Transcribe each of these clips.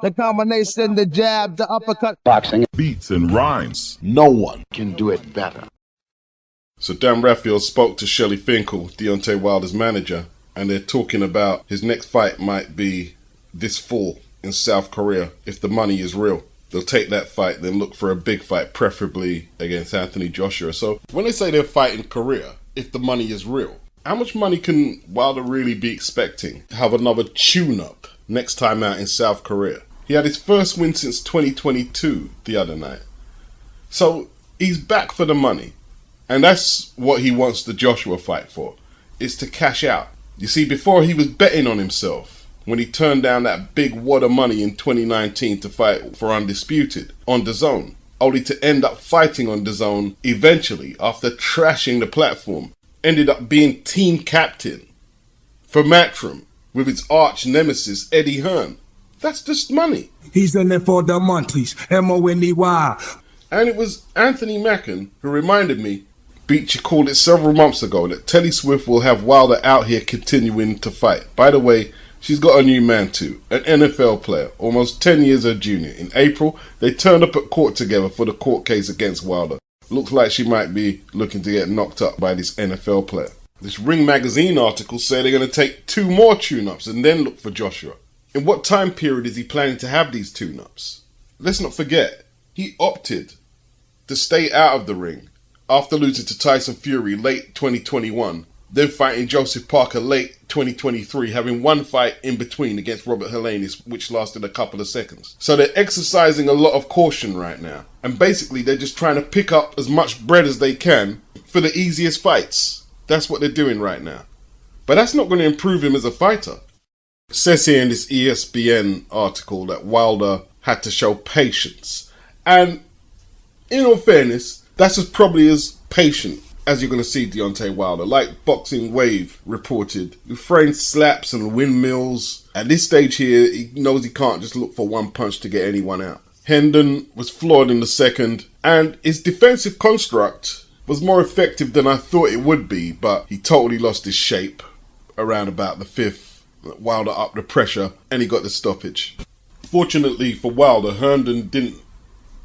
The combination, the jab, the uppercut. Boxing. Beats and rhymes. No one can do it better. So Dan Rafael spoke to Shelly Finkel, Deontay Wilder's manager, and they're talking about his next fight might be this fall in South Korea if the money is real. They'll take that fight, then look for a big fight, preferably against Anthony Joshua. So when they say they're fighting Korea, if the money is real, how much money can Wilder really be expecting to have another tune-up next time out in South Korea? He had his first win since 2022 the other night. So he's back for the money. And that's what he wants the Joshua fight for, is to cash out. You see, before he was betting on himself, when he turned down that big wad of money in 2019 to fight for Undisputed on DAZN, only to end up fighting on DAZN eventually after trashing the platform. Ended up being team captain for Matchroom with its arch nemesis Eddie Hearn. That's just money. He's in there for the monkeys, M-O-N-E-Y. And it was Anthony Mackin who reminded me, Beach called it several months ago, that Telly Swift will have Wilder out here continuing to fight. By the way, she's got a new man too, an NFL player, almost 10 years her junior. In April, they turned up at court together for the court case against Wilder. Looks like she might be looking to get knocked up by this NFL player. This Ring Magazine article said they're going to take 2 more tune-ups and then look for Joshua. In what time period is he planning to have these tune-ups? Let's not forget, he opted to stay out of the ring after losing to Tyson Fury late 2021, then fighting Joseph Parker late 2023, having one fight in between against Robert Helenius, which lasted a couple of seconds. So they're exercising a lot of caution right now. And basically they're just trying to pick up as much bread as they can for the easiest fights. That's what they're doing right now. But that's not going to improve him as a fighter. It says here in this ESPN article that Wilder had to show patience. And in all fairness, that's as probably as patient as you're going to see Deontay Wilder. Like Boxing Wave reported, he framed slaps and windmills. At this stage here, he knows he can't just look for one punch to get anyone out. Hendon was flawed in the second, and his defensive construct was more effective than I thought it would be, but he totally lost his shape around about the 5th. Wilder upped the pressure, and he got the stoppage. Fortunately for Wilder, Herndon didn't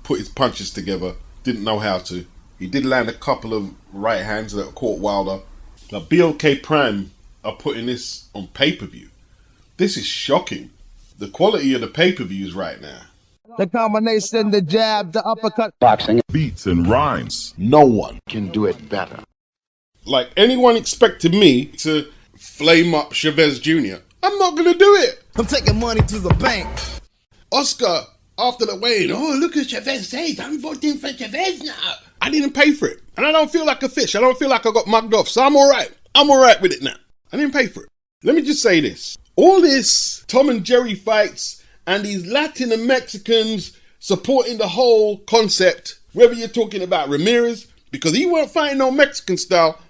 put his punches together, didn't know how to. He did land a couple of right hands that caught Wilder. Now, BLK Prime are putting this on pay-per-view. This is shocking. The quality of the pay-per-views right now. The combination, the jab, the uppercut. Boxing. Beats and rhymes. No one can do it better. Like anyone expected me to flame up Chavez Jr., I'm not going to do it. I'm taking money to the bank. Oscar, after the weigh-in, oh, look at Chavez says, I'm voting for Chavez now. I didn't pay for it. And I don't feel like a fish. I don't feel like I got mugged off. So I'm all right. I'm all right with it now. I didn't pay for it. Let me just say this. All this Tom and Jerry fights and these Latin and Mexicans supporting the whole concept, whether you're talking about Ramirez, because he weren't fighting no Mexican style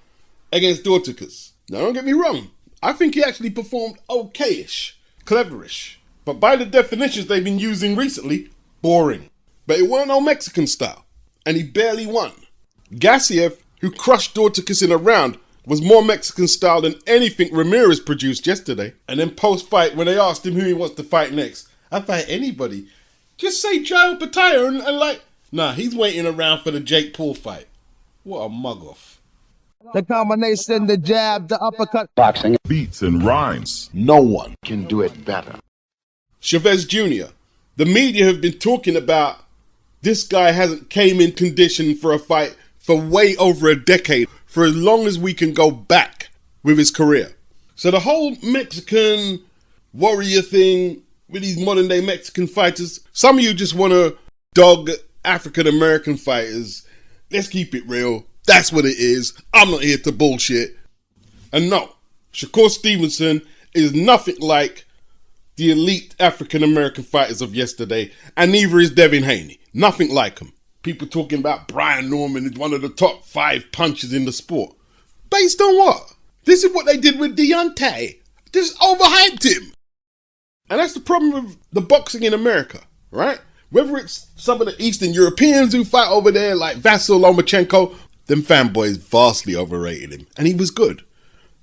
against DORTICUS. Now, don't get me wrong. I think he actually performed okay-ish, cleverish. But by the definitions they've been using recently, boring. But it weren't no Mexican style. And he barely won. GARCIA, who crushed DORTICUS in a round, was more Mexican style than anything Ramirez produced yesterday. And then post-fight, when they asked him who he wants to fight next, I'd fight anybody. Just say Joe Pataya and like, nah, he's waiting around for the Jake Paul fight. What a mug-off. The combination, the jab, the uppercut. Boxing. Beats and rhymes. No one can do it better. Chavez Jr. The media have been talking about this guy hasn't came in condition for a fight for way over a decade, for as long as we can go back with his career. So the whole Mexican warrior thing with these modern day Mexican fighters, some of you just want to dog African American fighters. Let's keep it real. That's what it is. I'm not here to bullshit. And no, Shakur Stevenson is nothing like the elite African American fighters of yesterday, and neither is Devin Haney. Nothing like him. People talking about Brian Norman is one of the top 5 punchers in the sport. Based on what? This is what they did with Deontay. Just overhyped him. And that's the problem with the boxing in America, right? Whether it's some of the Eastern Europeans who fight over there like Vasyl Lomachenko, them fanboys vastly overrated him. And he was good.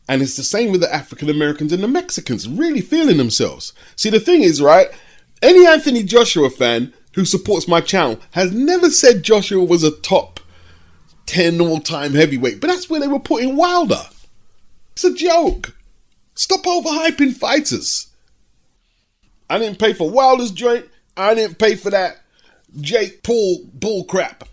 And it's the same with the African Americans and the Mexicans, really feeling themselves. See, the thing is, right, Any Anthony Joshua fan who supports my channel has never said Joshua was a top 10 all-time heavyweight, but that's where they were putting Wilder. It's a joke. Stop overhyping fighters. I didn't pay for Wilder's joint. I didn't pay for that Jake Paul bull crap.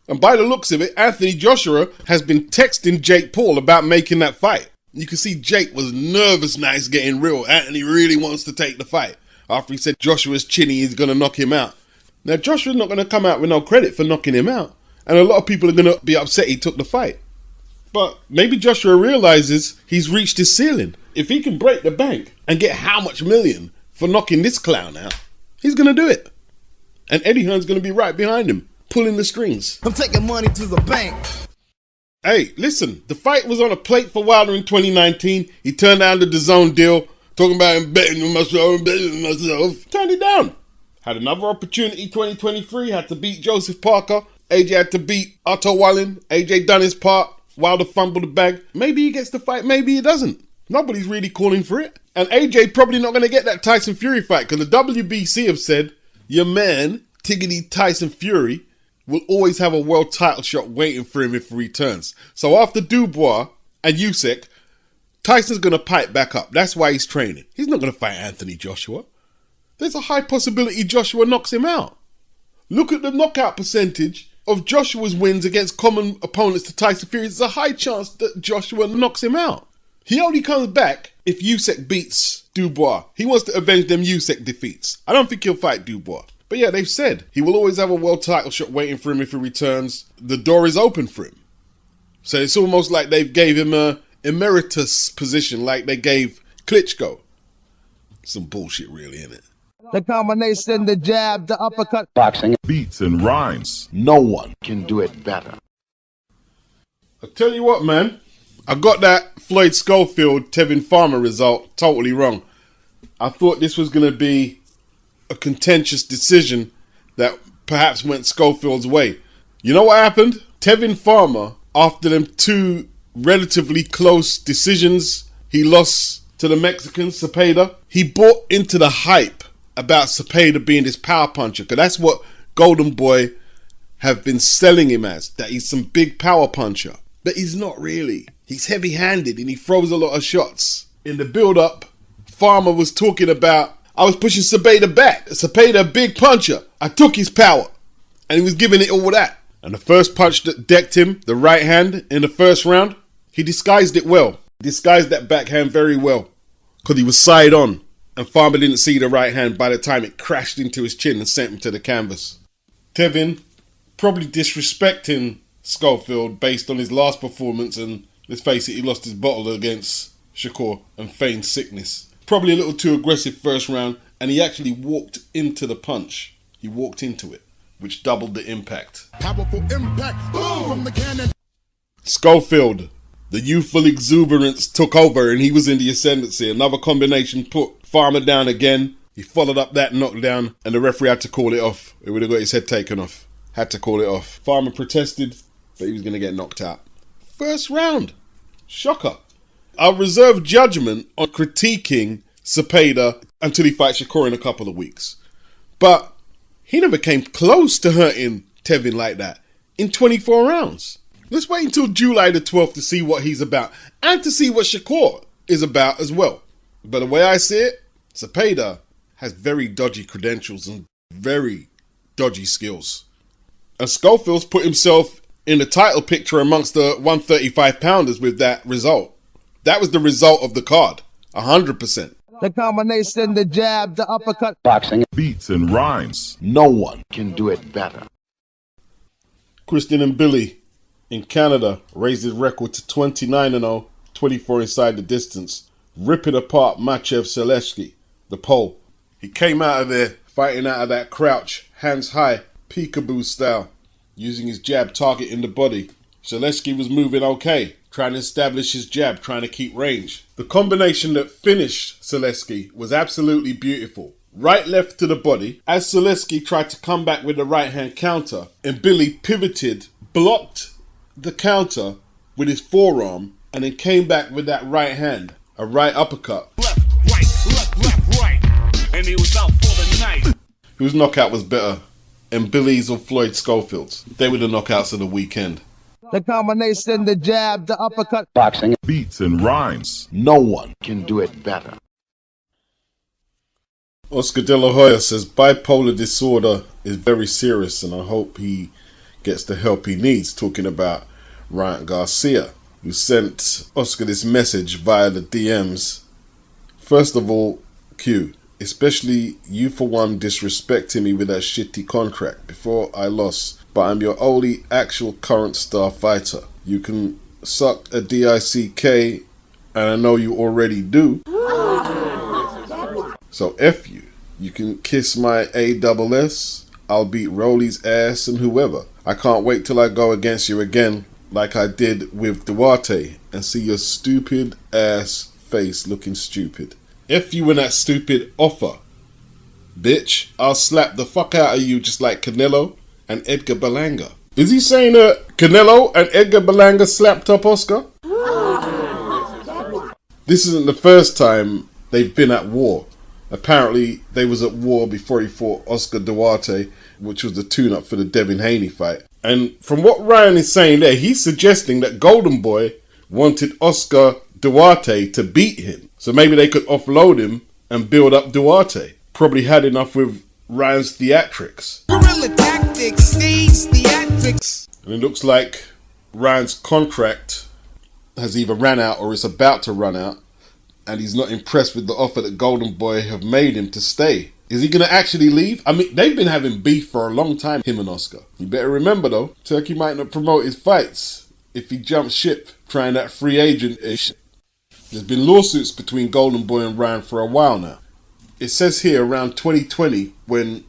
And by the looks of it, Anthony Joshua has been texting Jake Paul about making that fight. You can see Jake was nervous now. It's getting real. Anthony really wants to take the fight. After he said Joshua's chinny, he's going to knock him out. Now, Joshua's not going to come out with no credit for knocking him out. And a lot of people are going to be upset he took the fight. But maybe Joshua realizes he's reached his ceiling. If he can break the bank and get how much million for knocking this clown out, he's going to do it. And Eddie Hearn's going to be right behind him, pulling the strings. I'm taking money to the bank. Hey, listen, the fight was on a plate for Wilder in 2019. He turned down the DAZN deal, talking about him betting with myself, Turned it down. Had another opportunity 2023, had to beat Joseph Parker. AJ had to beat Otto Wallin. AJ done his part. Wilder fumbled the bag. Maybe he gets the fight, maybe he doesn't. Nobody's really calling for it. And AJ probably not going to get that Tyson Fury fight because the WBC have said, your man, Tiggity Tyson Fury, will always have a world title shot waiting for him if he returns. So after Dubois and Usyk, Tyson's going to pipe back up. That's why he's training. He's not going to fight Anthony Joshua. There's a high possibility Joshua knocks him out. Look at the knockout percentage of Joshua's wins against common opponents to Tyson Fury. There's a high chance that Joshua knocks him out. He only comes back if Usyk beats Dubois. He wants to avenge them Usyk defeats. I don't think he'll fight Dubois. But yeah, they've said he will always have a world title shot waiting for him if he returns. The door is open for him. So it's almost like they've gave him a emeritus position like they gave Klitschko. Some bullshit really, isn't it? The combination, the jab, the uppercut. Boxing Beats and rhymes. No one can do it better. I tell you what, man. I got that Floyd Schofield Tevin Farmer result totally wrong. I thought this was going to be a contentious decision that perhaps went Schofield's way. You know what happened? Tevin Farmer, after them two relatively close decisions, he lost to the Mexican, Cepeda. He bought into the hype about Cepeda being this power puncher, because that's what Golden Boy have been selling him as, that he's some big power puncher. But he's not really. He's heavy-handed and he throws a lot of shots. In the build-up, Farmer was talking about, I was pushing Cepeda back. Cepeda, a big puncher. I took his power. And he was giving it all that. And the first punch that decked him, the right hand in the first round, he disguised it well. Disguised that backhand very well. Because he was side on. And Farmer didn't see the right hand by the time it crashed into his chin and sent him to the canvas. Tevin probably disrespecting Schofield based on his last performance, and let's face it, he lost his bottle against Shakur and feigned sickness. Probably a little too aggressive first round, and he actually walked into the punch. He walked into it, which doubled the impact. Powerful impact. Boom from the cannon. Schofield, the youthful exuberance took over and he was in the ascendancy. Another combination put Farmer down again. He followed up that knockdown and the referee had to call it off. He would have got his head taken off. Had to call it off. Farmer protested, but he was going to get knocked out. First round. Shocker. I'll reserve judgment on critiquing Cepeda until he fights Shakur in a couple of weeks. But he never came close to hurting Tevin like that in 24 rounds. Let's wait until July the 12th to see what he's about and to see what Shakur is about as well. But the way I see it, Cepeda has very dodgy credentials and very dodgy skills. And Schofield's put himself in the title picture amongst the 135-pounders with that result. That was the result of the card, 100%. The combination, the jab, the uppercut. Boxing Beats and rhymes. No one. can do it better. Christian Mbilli in Canada raised his record to 29-0, 24 inside the distance, ripping apart Machev SULECKI, the Pole. He came out of there fighting out of that crouch, hands high, peekaboo style, using his jab targeting the body. SULECKI was moving okay, trying to establish his jab, trying to keep range. The combination that finished SULECKI was absolutely beautiful. Right left to the body. As SULECKI tried to come back with the right hand counter, Mbilli pivoted, blocked the counter with his forearm, and then came back with that right hand, a right uppercut. Left, right, and he was out for the Whose knockout was better, Mbilli's or Floyd Schofield's? They were the knockouts of the weekend. The combination, the jab, the uppercut. Beats and rhymes. No one can do it better. Oscar De La Hoya says bipolar disorder is very serious and I hope he gets the help he needs, talking about Ryan Garcia, who sent Oscar this message via the DMs. First of all, Q, especially you for one disrespecting me with that shitty contract before I lost, but I'm your only actual current star fighter. You can suck a DICK and I know you already do. So F you. You can kiss my ASS. I'll beat Rolly's ass and whoever. I can't wait till I go against you again like I did with Duarte and see your stupid ass face looking stupid. F you and that stupid offer. Bitch, I'll slap the fuck out of you just like Canelo and Edgar Berlanga. Is he saying that Canelo and Edgar Berlanga slapped up Oscar? This isn't the first time they've been at war. Apparently, they was at war before he fought Oscar Duarte, which was the tune-up for the Devin Haney fight. And from what Ryan is saying there, he's suggesting that Golden Boy wanted Oscar Duarte to beat him. So maybe they could offload him and build up Duarte. Probably had enough with Ryan's theatrics. Guerrilla tactics, stage theatrics. And it looks like Ryan's contract has either ran out or is about to run out. And he's not impressed with the offer that Golden Boy have made him to stay. Is he going to actually leave? I mean, they've been having beef for a long time, him and Oscar. You better remember though, Turkey might not promote his fights if he jumps ship trying that free agent-ish. There's been lawsuits between Golden Boy and Ryan for a while now. It says here around 2020 when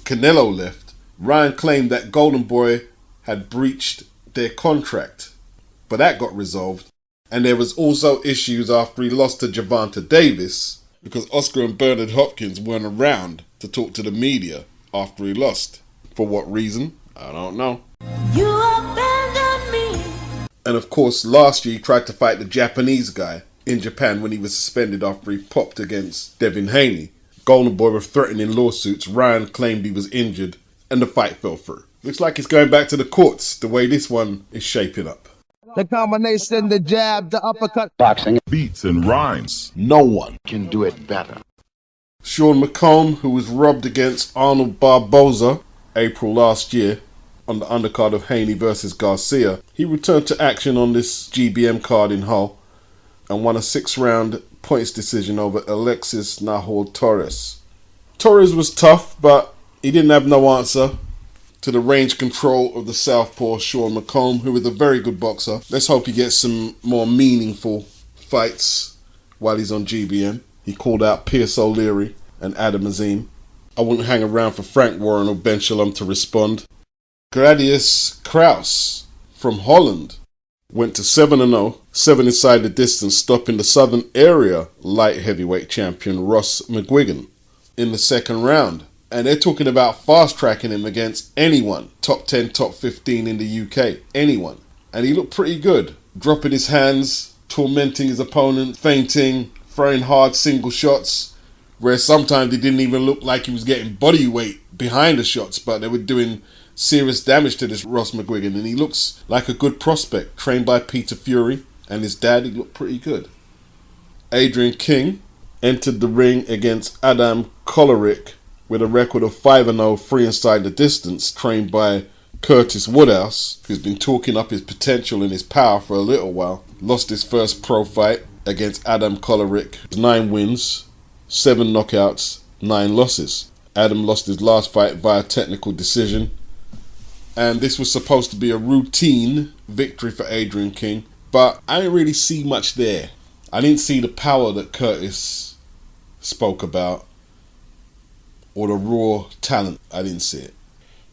Canelo left, Ryan claimed that Golden Boy had breached their contract. But that got resolved. And there was also issues after he lost to Gervonta Davis because Oscar and Bernard Hopkins weren't around to talk to the media after he lost. For what reason? I don't know. You abandoned me. And of course, last year he tried to fight the Japanese guy in Japan when he was suspended after he popped against Devin Haney. Golden Boy were threatening lawsuits. Ryan claimed he was injured and the fight fell through. Looks like it's going back to the courts the way this one is shaping up. The combination, the jab, the uppercut. Beats and rhymes. No one can do it better. Sean McComb, who was robbed against Arnold Barboza April last year on the undercard of Haney versus Garcia, he returned to action on this GBM card in Hull and won a 6-round points decision over Alexis Nahor Torres. Torres was tough, but he didn't have no answer to the range control of the southpaw Sean McComb, who is a very good boxer. Let's hope he gets some more meaningful fights while he's on GBM. He called out Pierce O'Leary and Adam Azim. I wouldn't hang around for Frank Warren or Ben Shalom to respond. Gladius Kraus from Holland went to 7-0, 7 inside the distance, stopping the Southern Area light heavyweight champion Ross McGuigan in the second round. And they're talking about fast-tracking him against anyone, top 10, top 15 in the UK, anyone. And he looked pretty good, dropping his hands, tormenting his opponent, feinting, throwing hard single shots, where sometimes it didn't even look like he was getting body weight behind the shots, but they were doing serious damage to this Ross McGuigan. And he looks like a good prospect, trained by Peter Fury and his dad. He looked pretty good. Adrian King entered the ring against Adam Kolaric with a record of 5-0, 3 inside the distance, trained by Curtis Woodhouse, who's been talking up his potential and his power for a little while. Lost his first pro fight against Adam Kolaric. 9 wins, 7 knockouts, 9 losses. Adam lost his last fight via technical decision. And this was supposed to be a routine victory for Adrian King, but I didn't really see much there. I didn't see the power that Curtis spoke about, or the raw talent. I didn't see it.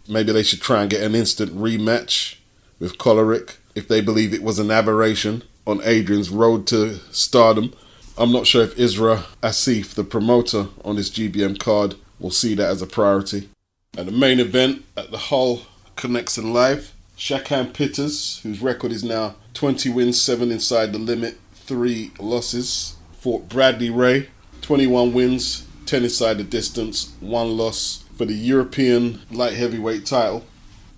Maybe they should try and get an instant rematch with Kolaric if they believe it was an aberration on Adrian's road to stardom. I'm not sure if Isra Asif, the promoter on this GBM card, will see that as a priority. At the main event at the Hull Connection Live, Shakan Pitters, whose record is now 20 wins, 7 inside the limit, 3 losses, fought Bradley Ray, 21 wins, 10 inside the distance, 1 loss, for the European light heavyweight title.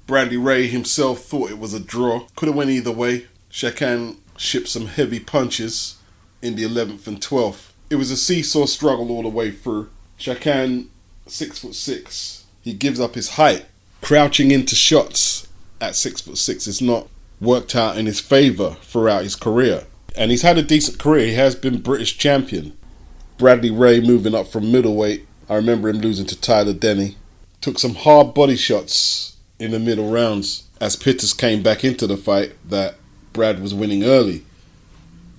Bradley Ray himself thought it was a draw. Could have went either way. Shakan shipped some heavy punches in the 11th and 12th. It was a seesaw struggle all the way through. Shakan, 6'6". He gives up his height. Crouching into shots at 6'6" is not worked out in his favour throughout his career. And he's had a decent career. He has been British champion. Bradley Ray moving up from middleweight. I remember him losing to Tyler Denny. Took some hard body shots in the middle rounds as Pittas came back into the fight that Brad was winning early.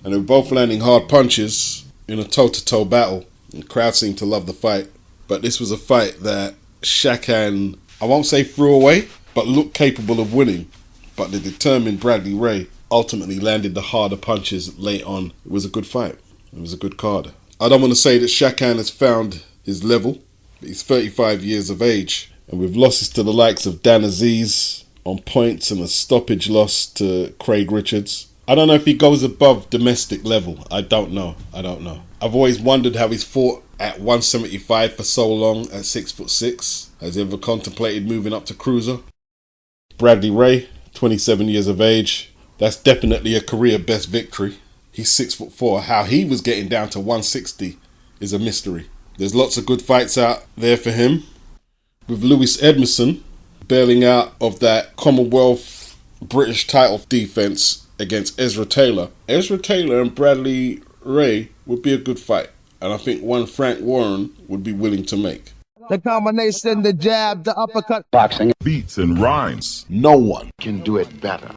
And they were both landing hard punches in a toe-to-toe battle. The crowd seemed to love the fight. But this was a fight that Shakan, I won't say threw away, but looked capable of winning. But the determined Bradley Ray ultimately landed the harder punches late on. It was a good fight. It was a good card. I don't want to say that Shakan has found his level, but he's 35 years of age. And with losses to the likes of Dan Aziz on points and a stoppage loss to Craig Richards, I don't know if he goes above domestic level. I don't know. I've always wondered how he's fought at 175 for so long at 6'6". Has he ever contemplated moving up to cruiser? Bradley Ray, 27 years of age. That's definitely a career best victory. He's 6'4". How he was getting down to 160 is a mystery. There's lots of good fights out there for him. With Lewis Edmondson bailing out of that Commonwealth British title defense against Ezra Taylor. Ezra Taylor and Bradley Ray would be a good fight. And I think one Frank Warren would be willing to make. The combination, the jab, the uppercut. Beats and rhymes. No one can do it better.